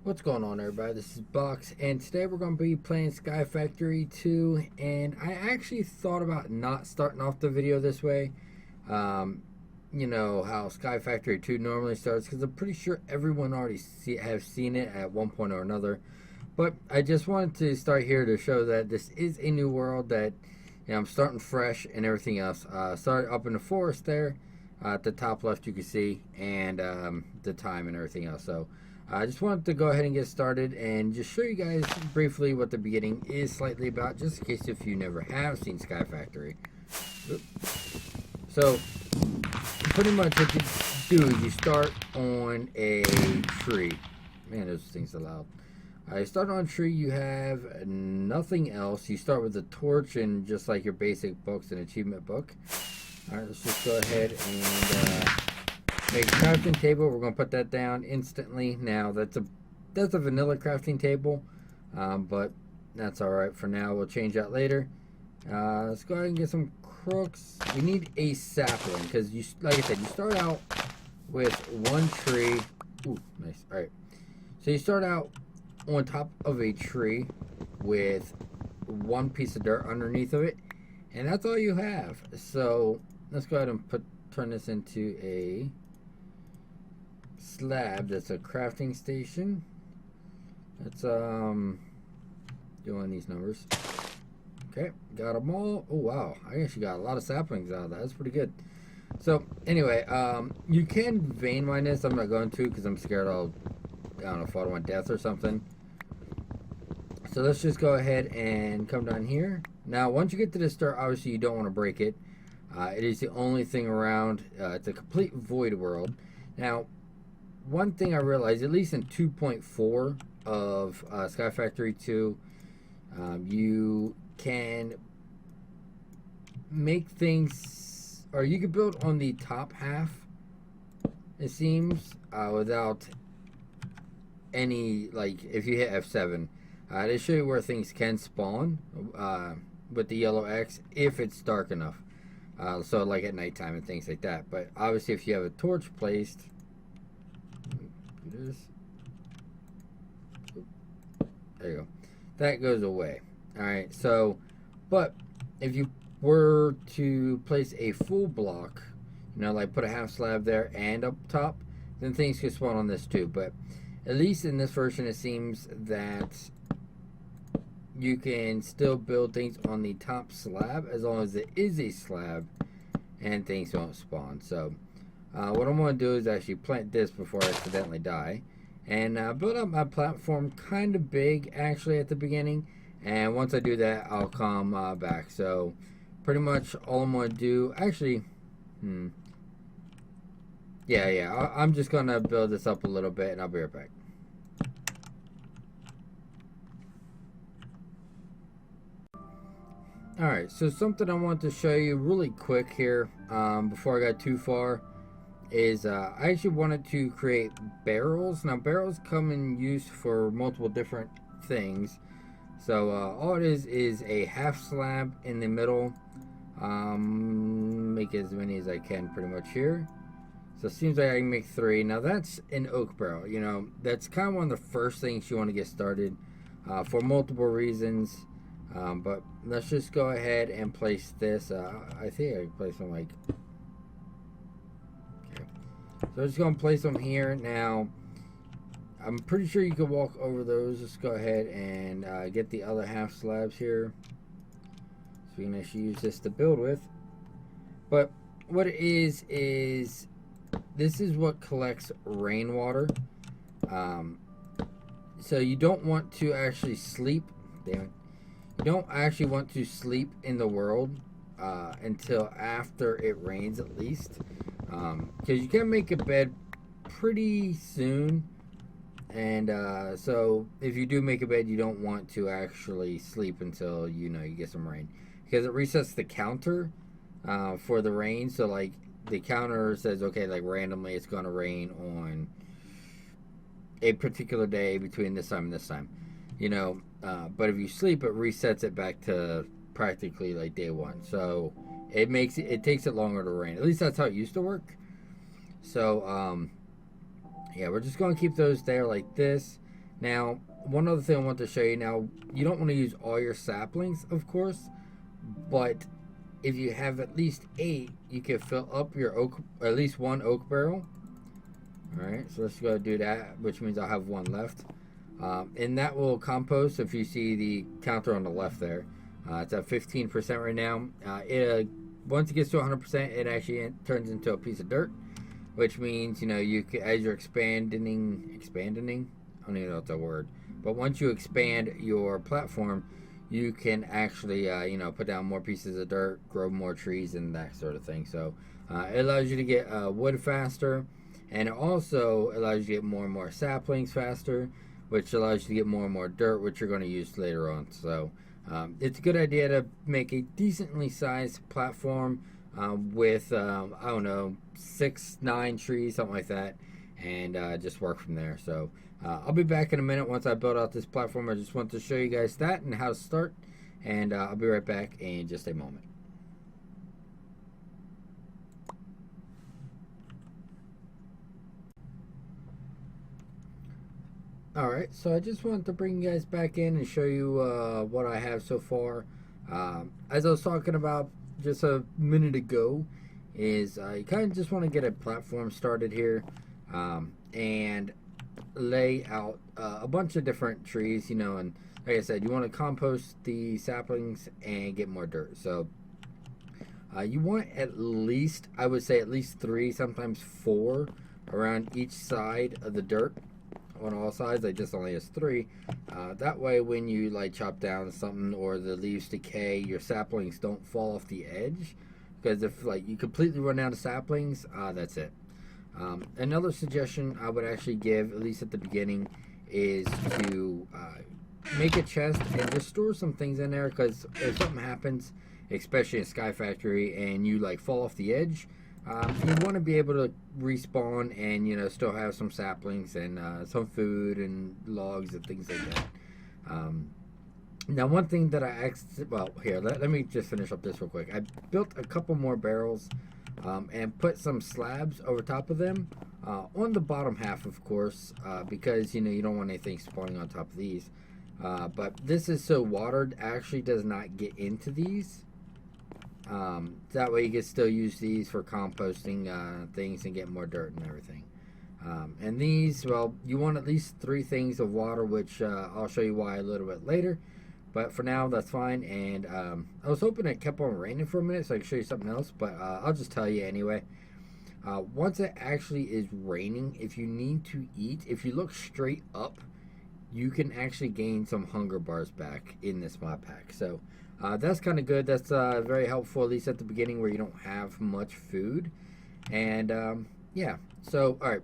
What's going on, everybody? This is Box, and today we're going to be playing Sky Factory 2. And I actually thought about not starting off the video this way. You know how Sky Factory 2 normally starts, because I'm pretty sure everyone already have seen it at one point or another. But I just wanted to start here to show that this is a new world, that I'm starting fresh and everything else. Started up in the forest there. At the top left you can see, and the time and everything else. So I just wanted to go ahead and get started and just show you guys briefly what the beginning is slightly about, just in case if you never have seen Sky Factory. So pretty much what you do is you start on a tree. Man, those things are loud. You start on a tree, you have nothing else. You start with a torch and just like your basic books and achievement book. Alright, let's just go ahead and make a crafting table. We're going to put that down instantly. Now, that's a vanilla crafting table, but that's alright for now. We'll change that later. Let's go ahead and get some crooks. We need a sapling, because, like I said, you start out with one tree. Ooh, nice. Alright. So you start out on top of a tree with one piece of dirt underneath of it, and that's all you have. So let's go ahead and turn this into a slab. That's a crafting station. Let's doing these numbers. Okay, got them all. Oh wow, I actually got a lot of saplings out of that. That's pretty good. So anyway, you can vein mine this. I'm not going to, because I'm scared I'll, I don't know, fall to my death or something. So let's just go ahead and come down here. Now, once you get to this dirt, obviously you don't want to break it. It is the only thing around. It's a complete void world. Now, one thing I realized, at least in 2.4 of Sky Factory 2, you can make things, or you can build on the top half, it seems, without any, like, if you hit F7. They show you where things can spawn with the yellow X if it's dark enough. So like at nighttime and things like that. But obviously if you have a torch placed, there you go, that goes away. Alright, so, but if you were to place a full block, like put a half slab there and up top, then things could spawn on this too. But at least in this version it seems that you can still build things on the top slab as long as it is a slab and things don't spawn. So what I'm going to do is actually plant this before I accidentally die, and build up my platform kind of big actually at the beginning, and once I do that I'll come back. So pretty much all I'm going to do, actually, I'm just going to build this up a little bit and I'll be right back. Alright, so something I want to show you really quick here before I got too far is I actually wanted to create barrels. Now barrels come in use for multiple different things. So all it is a half slab in the middle. Make as many as I can pretty much here. So it seems like I can make 3. Now that's an oak barrel. That's kind of one of the first things you want to get started for multiple reasons. But let's just go ahead and place this. I think I can place them like, okay. So I'm just going to place them here. Now, I'm pretty sure you can walk over those. Let's go ahead and get the other half slabs here, so we can actually use this to build with. But what it is this is what collects rainwater. So you don't want to actually sleep. Damn it. You don't actually want to sleep in the world until after it rains, at least, because you can make a bed pretty soon, and so if you do make a bed, you don't want to actually sleep until you get some rain, because it resets the counter for the rain. So like the counter says, okay, like randomly it's going to rain on a particular day between this time and this time. But if you sleep, it resets it back to practically like day one. So it takes it longer to rain. At least that's how it used to work. So yeah, we're just going to keep those there like this. Now, one other thing I want to show you. Now, you don't want to use all your saplings, of course, but if you have at least 8, you can fill up your oak, at least one oak barrel. All right, so let's go do that, which means I'll have one left. And that will compost. If you see the counter on the left there, it's at 15% right now. Once it gets to 100%, it actually turns into a piece of dirt, which means, you know, you can, as you're expanding, I don't even know if that's a word, but once you expand your platform, you can actually, you know, put down more pieces of dirt, grow more trees, and that sort of thing. So it allows you to get wood faster, and it also allows you to get more and more saplings faster, which allows you to get more and more dirt, which you're going to use later on. So it's a good idea to make a decently sized platform with, I don't know, 6, 9 trees, something like that, and just work from there. So I'll be back in a minute once I build out this platform. I just want to show you guys that and how to start, and I'll be right back in just a moment. Alright, so I just wanted to bring you guys back in and show you what I have so far. As I was talking about just a minute ago, is you kind of just want to get a platform started here and lay out a bunch of different trees, you know, and like I said, you want to compost the saplings and get more dirt. So you want at least, I would say at least 3, sometimes 4 around each side of the dirt. On all sides, I just only has 3. That way, when you like chop down something or the leaves decay, your saplings don't fall off the edge. Because if like you completely run out of saplings, that's it. Another suggestion I would actually give, at least at the beginning, is to make a chest and just store some things in there. Because if something happens, especially in Sky Factory, and you like fall off the edge, you want to be able to respawn and, you know, still have some saplings and some food and logs and things like that. Now, one thing that let me just finish up this real quick. I built a couple more barrels and put some slabs over top of them on the bottom half, of course, because, you know, you don't want anything spawning on top of these. But this is so water actually does not get into these. That way you can still use these for composting things and get more dirt and everything. And these, well, you want at least 3 things of water, which I'll show you why a little bit later. But for now, that's fine. And I was hoping it kept on raining for a minute so I could show you something else, but I'll just tell you anyway. Once it actually is raining, if you need to eat, if you look straight up, you can actually gain some hunger bars back in this mod pack. So that's kind of good. That's very helpful, at least at the beginning where you don't have much food. And yeah, so all right.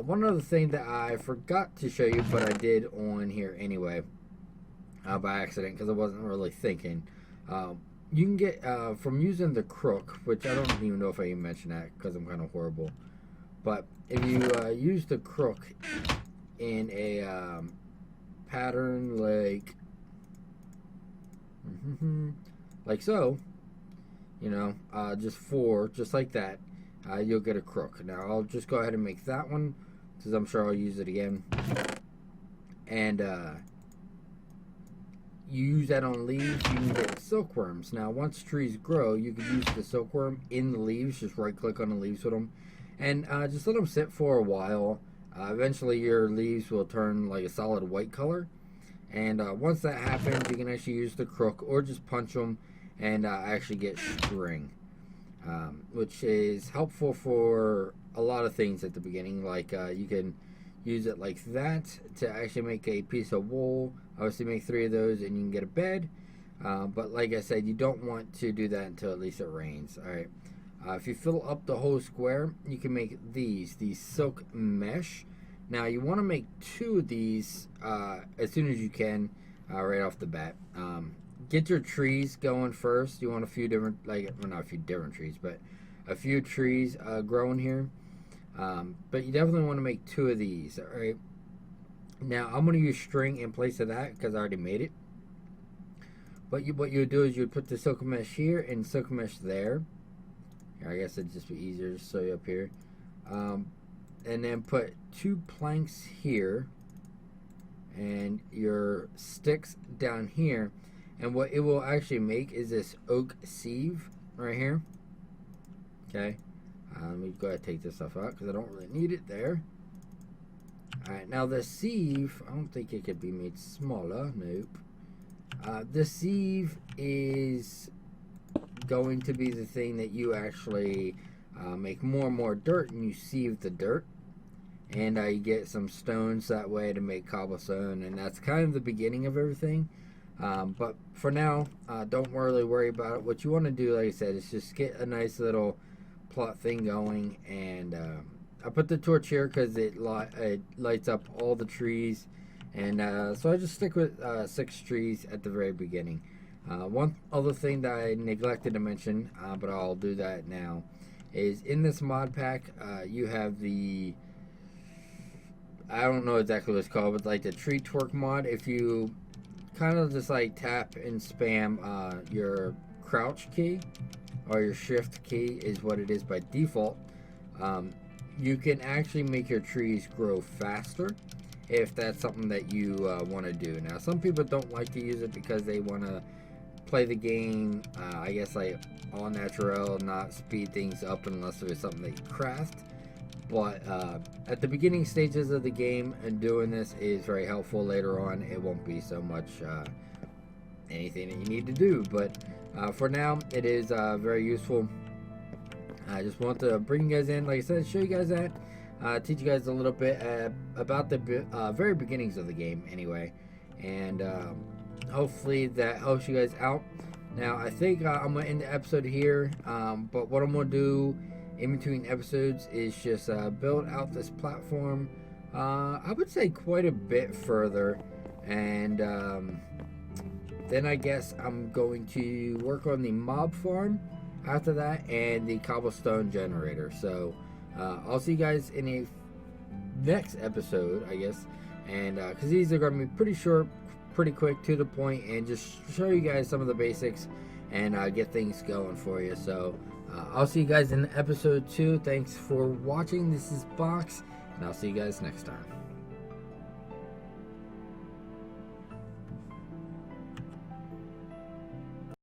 One other thing that I forgot to show you, but I did on here anyway, by accident, because I wasn't really thinking. You can get, from using the crook, which I don't even know if I even mentioned that because I'm kind of horrible. But if you use the crook in a pattern like so, you know, just 4, just like that, you'll get a crook. Now I'll just go ahead and make that one because I'm sure I'll use it again. And you use that on leaves, you can get silkworms. Now once trees grow, you can use the silkworm in the leaves. Just right click on the leaves with them and just let them sit for a while. Eventually your leaves will turn like a solid white color, and once that happens, you can actually use the crook or just punch them and actually get string, which is helpful for a lot of things at the beginning. Like you can use it like that to actually make a piece of wool. Obviously make 3 of those and you can get a bed, but like I said, you don't want to do that until at least it rains. Alright, if you fill up the whole square, you can make these silk mesh. Now you want to make 2 of these as soon as you can, right off the bat. Get your trees going first. You want a few different, well, not a few different trees, but a few trees growing here. But you definitely want to make 2 of these. Alright, now I'm going to use string in place of that because I already made it. But what you would do is you would put the silk mesh here and silk mesh there. I guess it'd just be easier to show you up here. And then put 2 planks here. and your sticks down here. And what it will actually make is this oak sieve right here. Okay. Let me go ahead and take this stuff out because I don't really need it there. Alright, now the sieve, I don't think it could be made smaller. Nope. The sieve is going to be the thing that you actually make more and more dirt, and you sieve the dirt. And you get some stones that way to make cobblestone, and that's kind of the beginning of everything. But for now, don't really worry about it. What you want to do, like I said, is just get a nice little plot thing going. And I put the torch here because it lights up all the trees. And so I just stick with 6 trees at the very beginning. One other thing that I neglected to mention, but I'll do that now, is in this mod pack, you have the... I don't know exactly what it's called, but like the tree twerk mod. If you kind of just like tap and spam your crouch key or your shift key is what it is by default, you can actually make your trees grow faster if that's something that you want to do. Now, some people don't like to use it because they want to play the game, I guess, like all natural, not speed things up unless there's something that you craft. But at the beginning stages of the game, and doing this is very helpful. Later on, it won't be so much anything that you need to do. But for now, it is very useful. I just want to bring you guys in, like I said, show you guys that, teach you guys a little bit about the very beginnings of the game anyway. And hopefully that helps you guys out. Now, I think I'm going to end the episode here. But what I'm going to do in between episodes is just build out this platform, I would say quite a bit further, and then I guess I'm going to work on the mob farm after that and the cobblestone generator. So I'll see you guys in a next episode, I guess, and because these are going to be pretty short, pretty quick, to the point, and just show you guys some of the basics and get things going for you. So I'll see you guys in episode 2. Thanks for watching. This is Box, and I'll see you guys next time.